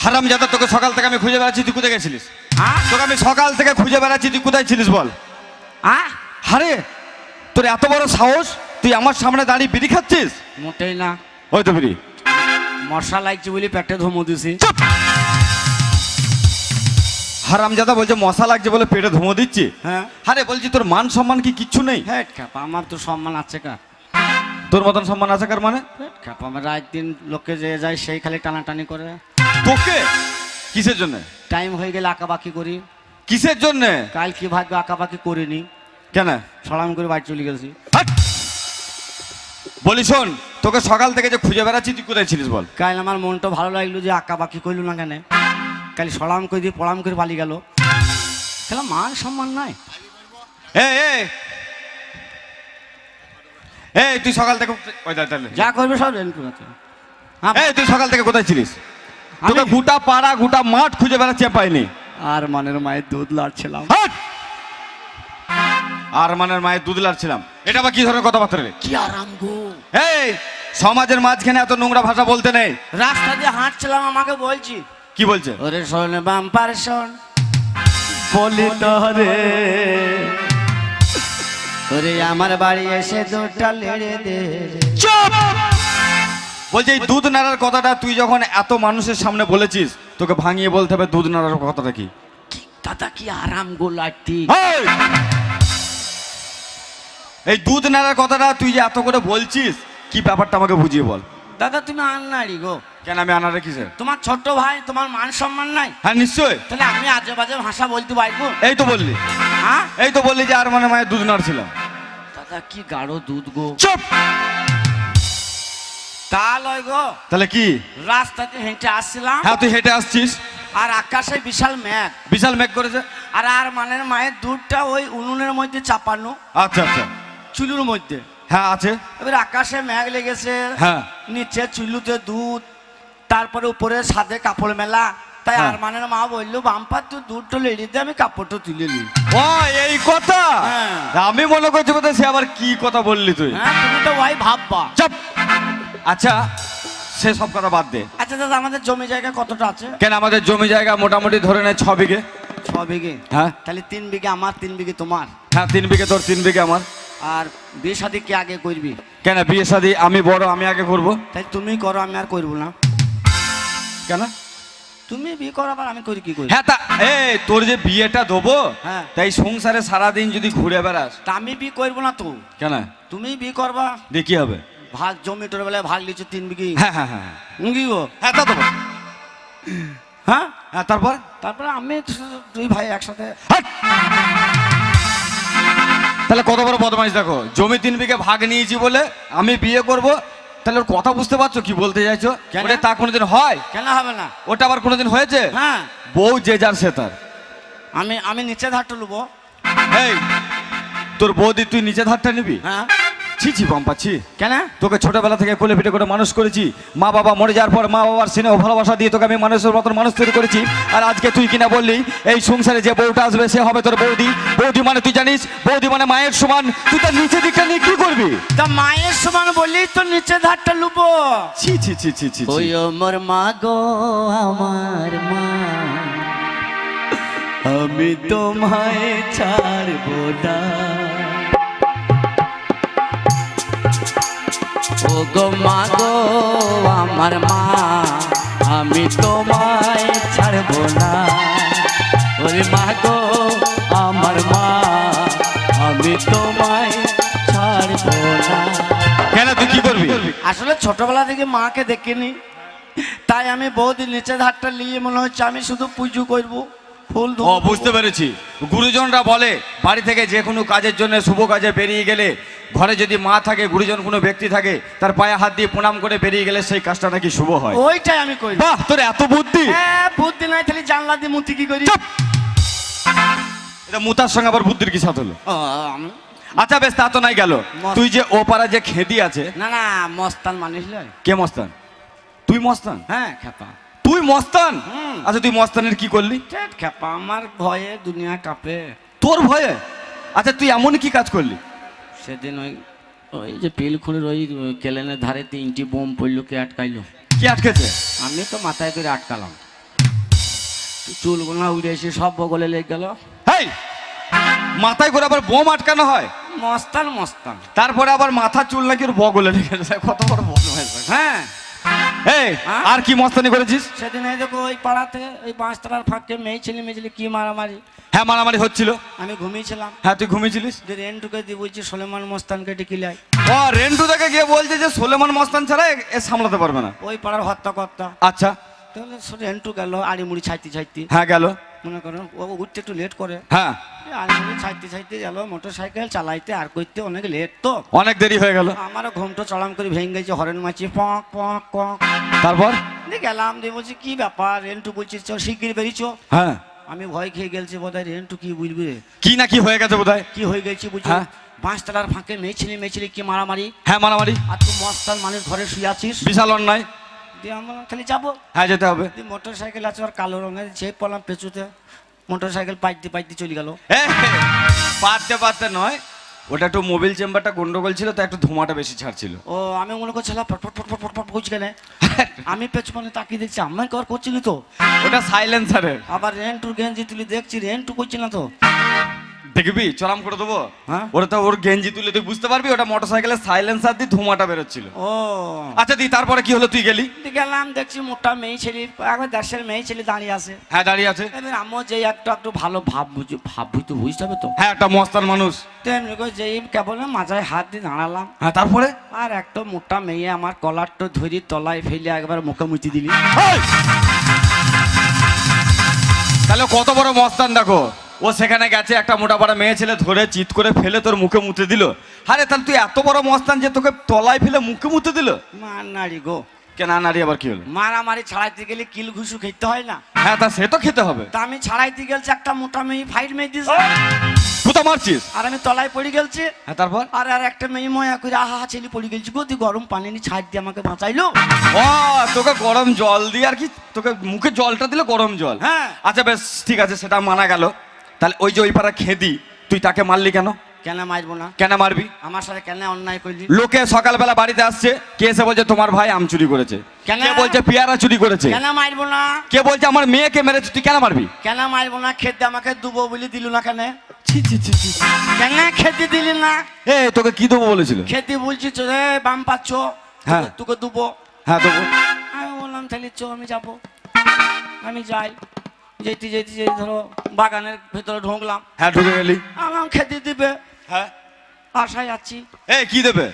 হারামজাদা, তোকে সকাল থেকে আমি খুঁজে বেড়াচ্ছি, তুই কোথায় গেছিলিস? তোকে আমি সকাল থেকে খুঁজে বেড়াচ্ছি, তুই কোথায় ছিলিস বল? আরে তোর এত বড় সাহস, তুই আমার সামনে দাঁড়িয়ে বিড়ি খাচ্ছিস? মোটেই না। ওই তো বিড়ি। মশা লাগছে বলে পেটে ধমু দিছি। হারামজাদা বলছে মশা লাগছে বলে পেটে ধুমো দিচ্ছি? হ্যাঁ। আরে বলছি তোর মান সম্মান কি কিচ্ছু নেই? হ্যাঁ খাপা, আমার তো সম্মান আছে কা? তোর মতন সম্মান আছে কার মানে? খাপা, আমার রাত দিন লোকে যে যায় সেই খালি টানাটানি করে। তোকে কিসের জন্য? টাইম হয়ে গেলে আঁকাবাকি করি। কিসের জন্য? কাল কি ভাগ্য আঁকাবাকি করিনি, কেন? সালাম করে বাড়ি চলে গেছি। বলি শোন, তোকে সকাল থেকে যে খুঁজে বেড়াচ্ছি, তুই কোথায় ছিলিস বল? কাল আমার মনটা ভালো লাগলো যে আঁকাবাকি করলো না কেন, কাল সালাম করে দিয়ে পড়াম করে পালিয়ে গেল। তাহলে মান সম্মান নাই। এই তুই সকাল থেকে যা করবে সব রেন্টু আছে। এই তুই সকাল থেকে কোথায় ছিলিস? তোকে গোটা পাড়া গোটা মাঠ খুঁজে বেড়াচ্ছি, পাইনি। আর মানের মায়ের দুধ লাড়ছিলাম। আর মানের মায়ের দুধ লাড়ছিলাম, এটা আবার কি ধরনের কথাবার্তা রে? কি আরাম গো। এই সমাজের মাঝখানে এত নোংরা ভাষা বলতে নেই। রাস্তা দিয়ে হাঁটছিলাম, আমাকে বলছি কি বলছে? ওরে শোন বাম্পার শোন, বলি তোরে ওরে আমার বাড়ি এসে দুধটা লেড়ে দে। চুপ! বলছে এই দুধ নাড়ার কথাটা তুই যখন এত মানুষের সামনে বলেছিস, তোকে ভাঙিয়ে বলতে হবে দুধ নাড়ার কথাটা কি। দাদা কি আরাম গো লাঠি। এই দুধ নাড়ার কথাটা তুই যে এত করে বলছিস, কি ব্যাপারটা আমাকে বুঝিয়ে বল। দাদা তুমি আন্নাড়ি গো। কেন আমি আনারে কিসের? তোমার ছোট ভাই, তোমার মান সম্মান নাই? হ্যাঁ নিশ্চয়। তাহলে আমি আজে বাজে ভাষা বলতে পারবো? এই তো বললি, হ্যাঁ এই তো বললি যে আর মানে মায়ের দুধ নাড়ছিলাম। দাদা কি গাঢ় দুধ গো। চুপ! তা লয় গো। তাহলে কি? রাস্তাতে হেঁটে আসছিলাম। হ্যাঁ তুই হেঁটে আসছিস, আর আকাশে বিশাল মেঘ। বিশাল মেঘ করেছে। আর মানের মায়ের দুধটা ওই উনুনের মধ্যে চাপানো, আচ্ছা আচ্ছা, চুলুর মধ্যে। হ্যাঁ আছে। এবার আকাশে মেঘ লেগেছে, হ্যাঁ নিচে চুলুতে দুধ, তারপরে উপরে সাদে কাপড় মেলা। তাই হ্যাঁ। আর মানের মা বললো বাম্পার তুই দুধটা লেড়ে দে, আমি কাপড়টা তুলে নি। ও এই কথা? হ্যাঁ। আমি মনে করছি বোধ সে আবার কি কথা বললি তুই। হ্যাঁ তুমি তো ওই ভাববা। চুপ! আচ্ছা সে সব কথা বাদ দে। আচ্ছা দাদা আমাদের জমি জায়গা কতটা আছে? কেন আমাদের জমি জায়গা মোটামুটি ধরে নেয় 6 বিঘে। 6 বিঘে? হ্যাঁ। তাহলে 3 বিঘে আমার, 3 বিঘে তোমার। হ্যাঁ 3 বিঘে তোর, 3 বিঘে আমার। আর বিয়ে শাদী কি আগে করবি? কেন বিয়ে শাদী আমি বড়, আমি আগে করব। তাই তুমি করো, আমি আর করবো না। কেন? তুমি বিয়ে করো আবার আমি করি কি করি? হ্যাঁ তা এই তোর যে বিয়েটা দেবো, হ্যাঁ। তাই সংসারে সারাদিন যদি ঘুরে বেড়াস। তা আমি বিয়ে করবো না তো। কেন? তুমি বিয়ে করবা। দিয়ে কি হবে? ভাগ জমি তোর বেলায় ভাগ লিচু 3 বিঘে। হ্যাঁ হ্যাঁ হ্যাঁ কি গো? হ্যাঁ তা দেবো। হ্যাঁ হ্যাঁ তারপর? তারপরে আমি দুই ভাই একসাথে। হাট! তাহলে কত বড় বদমাইশ দেখো, জমি 3 বিঘে ভাগ নিয়েছি বলে আমি বিয়ে করব। তাহলে ওর কথা বুঝতে পারছো কি বলতে চাইছো? কেন? ওটা তা কোনোদিন হয়? কেন হবে না? ওটা আবার কোনোদিন হয়েছে? হ্যাঁ। বউ যে যার সে তার। আমি নিচে ধারটা লুবো। এই তোর বৌদি তুই নিচে ধারটা নিবি? হ্যাঁ। ছি ছি বাম্পা ছি। কেন? তোকে ছোটবেলা থেকে কোলে পিঠে করে মানুষ করেছি। মা বাবা মরে যাওয়ার পর মা বাবার স্নেহ ভালোবাসা দিয়ে তোকে আমি মানুষের মতন মানুষ তৈরি করেছি। আর আজকে তুই কিনা বললি এই সংসারে যে বউটা আসবে সে হবে তোর বৌদি। বৌদি মানে তুই জানিস, বৌদি মানে মায়ের সমান। তুই তার নিচে দিকটা নিয়ে কি করবি? তা মায়ের সমান বলি তো নিচে ধারটা লুবো। ছি ছি ছি ছি ছি। ওই আমার মা গো, আমার মা, আমি তোমায় ছাড়বো না। ও গো মা গো, আমার মা, আমি তোমায় ছাড়বো না। ওরে মা গো, আমার মা, আমি তোমায় ছাড়বো না। কেন তুই কি করবি? আসলে ছোটবেলা থেকে মাকে দেখিনি, তাই আমি বহুদিন নিচে ধারটা নিয়ে মনে হচ্ছে আমি শুধু পুজো করবো, ফুল ও বুঝতে পেরেছি। গুরুজনরা বলে বাড়ি থেকে যে কোনো কাজের জন্য শুভ কাজে বেরিয়ে গেলে, ঘরে যদি মা থাকে, গুরুজন কোনো ব্যক্তি থাকে, তার পায়ে হাত দিয়ে প্রণাম করে বেরিয়ে গেলে সেই কাজটা নাকি শুভ হয়। ওইটাই আমি করি। বাহ তোর এত বুদ্ধি। হ্যাঁ বুদ্ধি নাই তাহলে জানলা দিয়ে মুতি কি করি? চুপ! এটা মুতার সঙ্গে আবার বুদ্ধির কি সাথ হলো? আমি আচ্ছা বেশ, তা তো নাই গেল। তুই যে ও পাড়া যে খেদি আছে। না না মস্তান মানিস লয়। কে মস্তান? তুই মস্তান? হ্যাঁ খেপা। তুই মস্তান? হুম। আচ্ছা তুই মস্তানের কি করলি? খেপা আমার ভয়ে দুনিয়া কাঁপে। তোর ভয়ে? আচ্ছা তুই এমন কি কাজ করলি? সেদিন ওই ওই যে পিলখুনির ওই কেলেনের ধারে 3টি বোম পড়লো, কে আটকাইলো? কি আটকেছে? আমি তো মাথায় করে আটকালাম, চুলগুলো উড়ে এসে সব বগলে লেগে গেল। হেই, মাথায় করে আবার বোম আটকানো হয়? মস্তান মস্তান। তারপরে আবার মাথা চুল নাকি ওর বগলে লেগেছে, কত বড় বদমাশ হয়েছে। হ্যাঁ, এই হ্যাঁ? আর কি মস্তানি করেছিস? সেদিন এই দেখো ওই পাড়াতে ওই বাঁশতলার ফাঁকে মেয়ে ছেলে কি মারামারি। হ্যাঁ, মারামারি হচ্ছিল। আমি ঘুমিয়েছিলাম, হ্যাঁ, তুই ঘুমিয়েছিলিস। যে রেন্টুকে দিয়ে বলছি সোলেমান মস্তানকে ডেকে লাই। ও রেন্টু থেকে গিয়ে বলছে যে সোলেমান মস্তান ছাড়া এ সামলাতে পারবে না। ওই পাড়ার হত্যাকর্তা। আচ্ছা, তাহলে রেন্টু গেল আড়ি মুড়ি ছাইতে, হ্যাঁ গেল। মনে করো ও উঠতে একটু লেট করে, হ্যাঁ, আড়ি মুড়ি ছাইতে গেল মোটর সাইকেল চালাইতে আর করতে অনেক লেট, তো অনেক দেরি হয়ে গেল। আমারও ঘুমটো চড়াম করে ভেঙে গেছে, হরেন মাছি পক পক পক। তারপর দিয়ে গেলাম, দিয়ে বলছি কি ব্যাপার, রেন্টু বলছি চ শিগগির বেরিয়েছো। হ্যাঁ, আমি ভয় খেয়ে গেলছি, বোধহয় রেন্টু কি বুঝবি রে, কি না কি হয়ে গেছে বোধহয়। কি হয়ে গেছি বুঝছো? হ্যাঁ। বাঁশতলার ফাঁকে মেয়ে ছেলে কি মারামারি, হ্যাঁ, মারামারি আর তুই মস্তান মানুষ ঘরে শুয়ে আছিস। বিশাল অন্যায়। দিয়ে আমরা খালি যাবো, হ্যাঁ, যেতে হবে। দিয়ে মোটর সাইকেল আছে আর কালো রঙের, যে পড়লাম পেঁচুতে, মোটর সাইকেল পাইতে চলে গেল। পারতে নয়, ওটা একটু মোবিল চেম্বারটা গন্ডগোল ছিল, তো একটু ধোঁয়াটা বেশি ছাড়ছিল। ও আমি মনে করছিলাম ফট করছি কেন, আমি পেছনে তাকিয়ে দেখছি আমার কর করছিলি তো, ওটা সাইলেন্সারের। আবার রেন্টুর গেঞ্জি তুলি দেখছি রেন্টু করছি না তো। দেখবি চরাম করে দেবো। হ্যাঁ? ওটা তো ওর গেঞ্জি তুলে তুই বুঝতে পারবি ওটা মোটরসাইকেলের সাইলেন্সার দিয়ে ধোঁয়াটা বেরোচ্ছিল। ও আচ্ছা দি, তারপরে কি হলো? তুই গেলি? দিয়ে গেলাম, দেখছি মোটা মেয়ে ছেলে, একবার দেশের মেয়ে ছেলে দাঁড়িয়ে আছে। হ্যাঁ, দাঁড়িয়ে আছে। এবার আমার যেই একটু ভালো ভাব তো বুঝতে হবে তো। হ্যাঁ, একটা মস্তান মানুষ। তেমনি করে যেই কেবল মাথায় হাত দিয়ে দাঁড়ালাম, হ্যাঁ, তারপরে আর একটা মোটা মেয়ে আমার কলারটা ধরি তলায় ফেলে একবার মুখে মুচি দিলি। এই! তাহলে কত বড় মস্তান দেখো, ও সেখানে গেছে, একটা মোটা পাড়া মেয়ে ছেলে ধরে চিৎ করে ফেলে তোর মুখে মুতে দিল। আরে তাহলে তুই এত বড় মস্তান যে তোকে তলায় ফেলে মুখে মুতে দিল? মার নারী গো, কেন নারী আবার কি হলো? মারামারি ছাড়াইতে গেলে কিল ঘুষু খেতে হয় না? হ্যাঁ, তা সে তো খেতে হবে। তা আমি ছাড়াইতে গেলছি, একটা মোটা মেয়ে ফাইট মেয়ে দিস, কোথা মারছিস? আর আমি তলায় পড়ে গেলছি। হ্যাঁ, তারপর আর একটা মেয়ে ময়া করে আহা ছেলে পড়ে গেলছি গো, তুই গরম পানি নি ছাড় দিয়ে আমাকে বাঁচাইলো। ও তোকে গরম জল দিয়ে আর কি, তোকে মুখে জলটা দিল গরম জল। হ্যাঁ। আচ্ছা বেশ, ঠিক আছে, সেটা মানা গেল। তাহলে ওই যে ওই পাড়া খেদি, তুই তাকে মারলি কেন? কেন মারবো না? কেন মারবি? আমার সাথে কেন অন্যায় করলি? লোকে সকালবেলা বাড়িতে আসছে, কে এসে বলছে তোমার ভাই আম চুরি করেছে, কেন? কে বলছে পেয়ারা চুরি করেছে, কেন মারবো না? কে বলছে আমার মেয়েকে মেরেছে, তুই কেন মারবি? কেন মারবো না? খেতে আমাকে দুবো বলে দিল না কেন? ছি ছি ছি ছি। কেন খেতে দিলি না? এ তোকে কি দেবো বলেছিল? খেতে বলছি তো রে, বাম পাচ্ছ, হ্যাঁ। তোকে দুবো। হ্যাঁ দেবো। আমি বললাম তাহলে চো, আমি যাবো। আমি যাই, যেতে ধরো বাগানের ভেতরে ঢুকলাম, হ্যাঁ, ঢুকে গেলি। আমার খেতে দিবে, হ্যাঁ, আশায় যাচ্ছি। এ কি দেবে?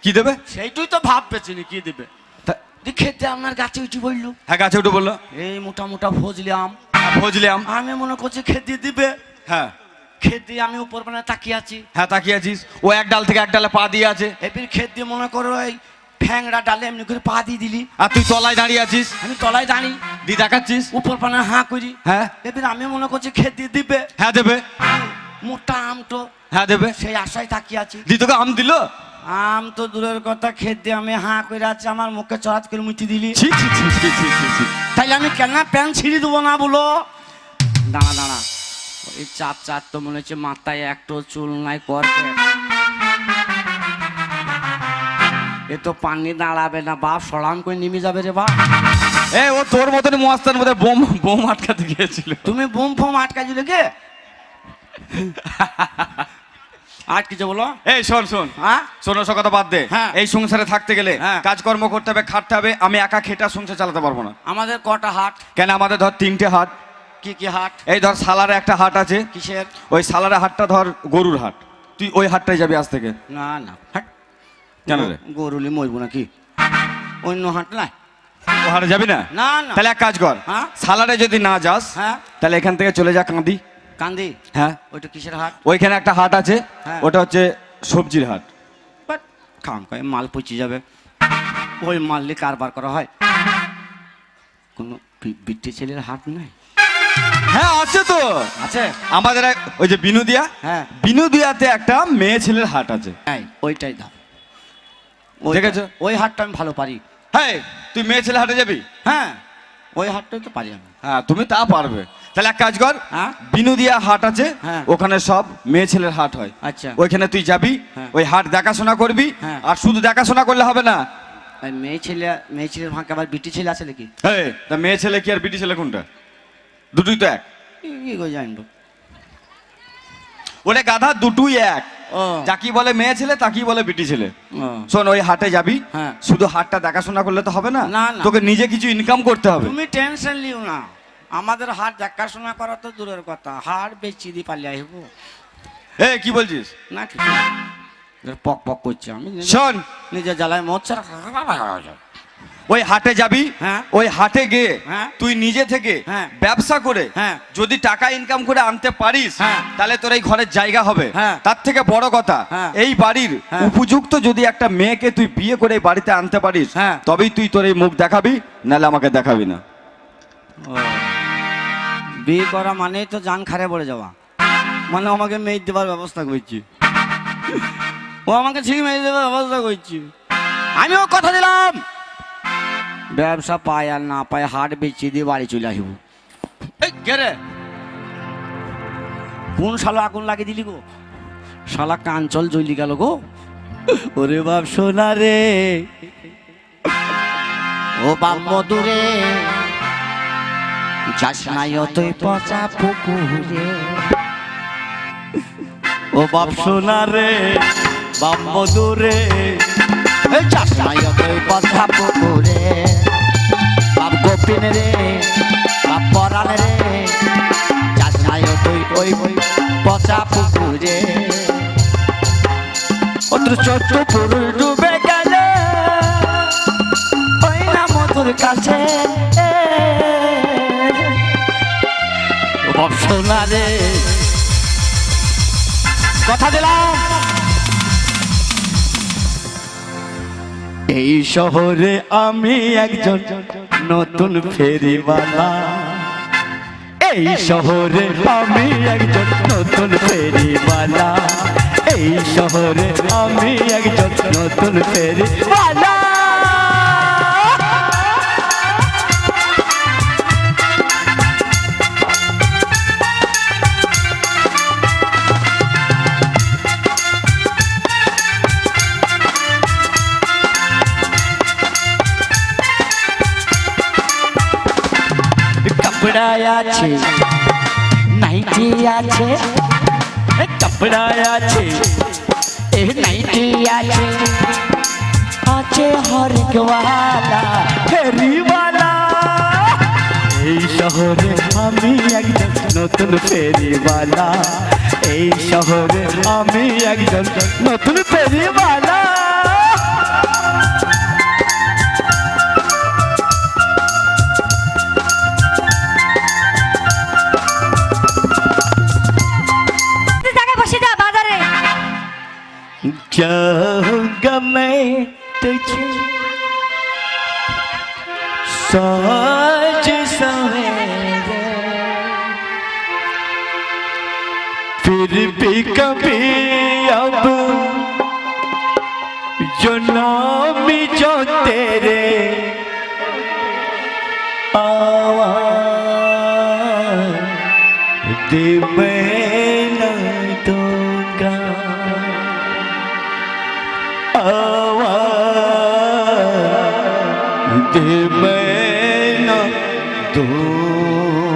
কি দেবে? সেইটুই তো ভাব পেছিনি কি দিবে। তা- দিয়ে খেতে আমার গাছে উঠি বললো, হ্যাঁ, গাছে উঠে বললো। এই মোটা মোটা ফজলি আম। ফজলি আম। আমি মনে করছি খেতে দিবে, হ্যাঁ, খেতে আমি উপর মানে তাকিয়ে আছি। হ্যাঁ, তাকিয়ে আছিস। ও এক ডাল থেকে এক ডালে পা দিয়ে আছে, এবার খেত দিয়ে মনে করো এই ফ্যাংরা ডালে এমনি করে পা দিয়ে দিলি, আর তুই তলায় দাঁড়িয়ে আছিস, আমি তলায় দাঁড়ি, দি দেখাচ্ছিস। উপর পানে হাঁ করি। হ্যাঁ, এবার আমি মনে করছি খেত দিয়ে দিবে, হ্যাঁ দেবে। মোটা আম তো, হ্যাঁ দেবে। সেই আশায় তাকিয়ে আছি। দি তোকে আম দিল? আম তো দূরের কথা, খেত দিয়ে আমি হাঁ করে আছি, আমার মুখে চড়াত করে মুটি দিলি। ছি ছি ছি ছি ছি ছি ছি। তাইলে আমি কেন প্যান্ট ছিঁড়ে দেবো না বলো? দাঁড়া, ওই চাপ তো মনে হচ্ছে মাথায় একটু চুল নাই করতে, এ তো পানি দাঁড়াবে না বাপ, সরাম করে নেমে যাবে রে বাপ। এ ও তোর মতনই মস্তান মধ্যে বোম বোম আটকাতে গিয়েছিল। তুমি বুম ফোম আটকাই দিলে কে? আটকেছে বলো? এই শোন, হ্যাঁ, শোনো, সব কথা বাদ দে। হ্যাঁ। এই সংসারে থাকতে গেলে হ্যাঁ। কাজকর্ম করতে হবে, খাটতে হবে। আমি একা খেটা সংসার চালাতে পারবো না। আমাদের কটা হাট? কেন আমাদের ধর 3টে হাট। কি কি হাট? এই ধর সালারে একটা হাট আছে, কিসের? ওই সালারে হাটটা ধর গরুর হাট, তুই ওই হাটটাই যাবি আজ থেকে। না হাট কেন রে? গরুলি মরবো নাকি? অন্য হাট নাই? ও হাটে যাবি না? না তাহলে এক কাজ কর, হ্যাঁ? সালারে যদি না যাস হ্যাঁ, তাহলে এখান থেকে চলে যা কাঁদি। কান্দি? হ্যাঁ, ওইটা কিসের হাট? ওইখানে একটা হাট আছে, হ্যাঁ। ওটা হচ্ছে সবজির হাট। বাট খাম খায় মাল পচে যাবে, ওই মাললি কারবার করা হয়। কোনো বিট্টি ছেলের হাট নাই? হ্যাঁ আছে তো, আছে। আমাদের ওই যে বিনুদিয়া, হ্যাঁ, বিনুদিয়াতে একটা মেয়ে ছেলের হাট আছে। ওইটাই দাও। দেখেছো? ওই হাটটা আমি ভালো পারি। হ্যাঁ, তুই মেয়ে ছেলে হাটে যাবি? হ্যাঁ, ওই হাটটাই তো পারি আমি। হ্যাঁ তুমি তা পারবে। তাহলে এক কাজ কর, হ্যাঁ? বিনোদিয়া হাট আছে, হ্যাঁ। ওখানে সব মেয়ে ছেলের হাট হয়। আচ্ছা। ওইখানে তুই যাবি, হ্যাঁ। ওই হাট দেখাশোনা করবি। হ্যাঁ। আর শুধু দেখাশোনা করলে হবে না। ওই মেয়ে ছেলের ফাঁকে আবার বিটি ছেলে আছে নাকি? হ্যাঁ, তা মেয়ে ছেলে কি আর বিটি ছেলে কোনটা? দুটোই তো এক। কি করে জানবো? ওরে গাধা, দুটোই এক। ও যাকি বলে মেয়ে ছেলে তাকি বলে বিটি ছেলে। ও। শোন, ওই হাটে যাবি, হ্যাঁ। শুধু হাটটা দেখাশোনা করলে তো হবে না, না, না। তোকে নিজে কিছু ইনকাম করতে হবে। তুমি টেনশন লিও না, আমাদের হাট দেখাশোনা করা তো দূরের কথা, হাট বেচি দিয়ে পালিয়ে আসবো। এ কি বলছিস? না কিছু না। পক পক করছি আমি শোন, নিজের জ্বালায় মোচ্ছা। ওই হাটে যাবি, হ্যাঁ। ওই হাটে গিয়ে হ্যাঁ। তুই নিজে থেকে হ্যাঁ। ব্যবসা করে হ্যাঁ। যদি টাকা ইনকাম করে আনতে পারিস, হ্যাঁ। তাহলে তোর এই ঘরের জায়গা হবে। হ্যাঁ। তার থেকে বড় কথা, হ্যাঁ। এই বাড়ির হ্যাঁ। উপযুক্ত যদি একটা মেয়েকে তুই বিয়ে করে এই বাড়িতে আনতে পারিস, হ্যাঁ। তবেই তুই তোর এই মুখ দেখাবি, নাহলে আমাকে দেখাবি না। ও, বিয়ে করা মানেই তো জান খারে পড়ে যাওয়া, মানে আমাকে মেয়ে দেওয়ার ব্যবস্থা করছি, ও আমাকে ঠিক মেয়ে দেওয়ার ব্যবস্থা করছি। আমিও কথা দিলাম, ব্যবসা পায় আর না পায় হাট বেচি দিয়ে বাড়ি চলে আসবো। এই গেরে কোন শালা আগুন লাগিয়ে দিলি গো? শালা কাঞ্চল জ্বলি গেল গো। ওরে বাপ সোনা রে, ও বাপ মধুরে, যাস নাই তুই পচা পুকুরে। ও বাপ সোনা রে, বাপ মধুরে, যাস নাই তুই পচা পুকুরে। বাপ গোপিন রে, বাপ পরাণ রে, যাস নাই তুই ওই পচা পুকুরে। ওর ছোট্ট পুরুষ ডুবে গেল ওই না মধুর কাছে। বাপ সোনা রে, কথা দিলাম এই শহরে আমি একজন নতুন ফেরিওয়ালা। এই শহরে আমি একজন নতুন ফেরিওয়ালা। এই শহরে আমি একজন নতুন ফেরিওয়ালা। कपड़ा আছে নাইটি আছে, कपड़ा আছে এ নাইটি আছে, আছে হরেক ওয়ালা ফেরিওয়ালা। এই শহরে আমি একজন নতুন ফেরিওয়ালা। এই শহরে আমি একজন নতুন ফেরিওয়ালা। जाऊंगा मैं तुझे साज सवेरे, फिर भी कभी अब जो नाम जो तेरे आवाज़ दे मैं न दूंगा। आवाज़ दे मैं न दूंगा।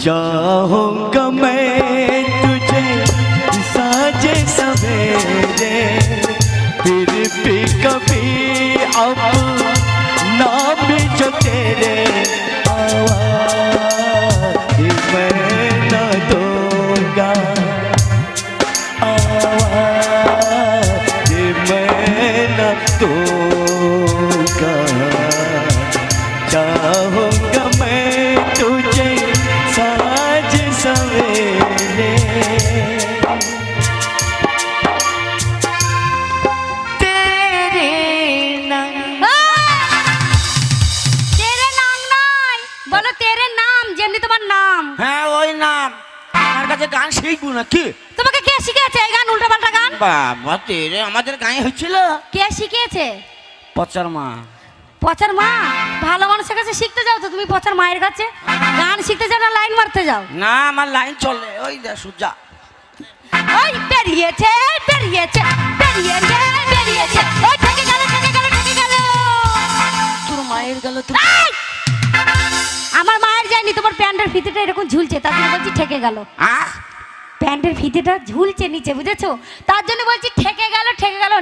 चाहूंगा मैं तुझे साजे सवेरे, फिर भी कभी अब नाम जो तेरे आवाज़ मैं न दूंगा। आवाज़ मैं न दूंगा। चाहूंगा मैं तुझे साज सवेरे, तेरे नाम। তেরে নাম নাই, বলো তেরে নাম, যেমনি তোমার নাম। হ্যাঁ ওই নাম। আমার কাছে গান শিখবো না কি? তোমাকে কে শিখিয়েছে এই গান, উল্টাপাল্টা গান? বাবা তেরে আমাদের গায়ে হচ্ছিল। কে শিখিয়েছে? পচার মা। পচার মা? ভালো মানুষের কাছে শিখতে যাও তো তুমি পচার মায়ের কাছে? গান শিখতে যাও না লাইন মারতে যাও? না আমার লাইন চলে, ওই দে সূর্যা। ওই বেরিয়েছে বেরিয়েছে বেরিয়েছে বেরিয়েছে, ওই ঠেকে গেল ঠেকে গেল ঠেকে গেল। তোর মায়ের গেল তো। এই! আমার মায়ের যায়নি, তোমার প্যান্টের ফিতেটা এরকম ঝুলছে তার জন্য বলছি ঠেকে গেল। আহ প্যান্টের ফিতেটা ঝুলছে নিচে, বুঝেছো? তার জন্য বলছি ঠেকে গেল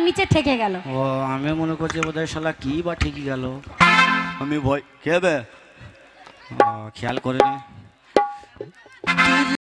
নিচে ঠেকে গেল। ও আমি মনে করছি বোধহয় শালা কি বা ঠিকই গেল। আমি ভয় খেয়ে খেয়াল করে নে।